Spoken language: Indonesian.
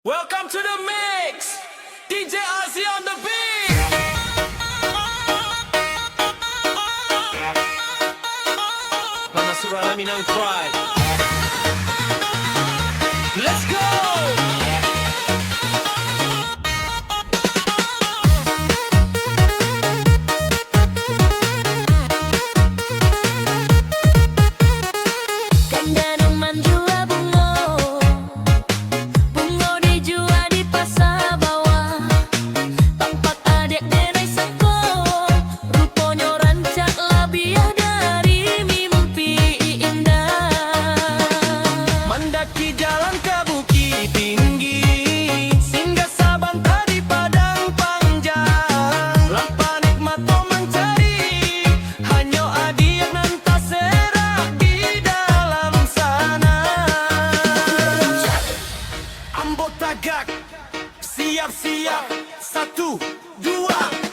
Welcome to the mix, DJ Ozzy on the beat. Panasura, let me know pride. Let's go. Jalan ke Bukit Tinggi, singgah Sabanta di Padang Panjang. Lapar nikmat mau mencari, hanya adiak nan tak serak di dalam sana. Ambo tagak, siap-siap, 1, 2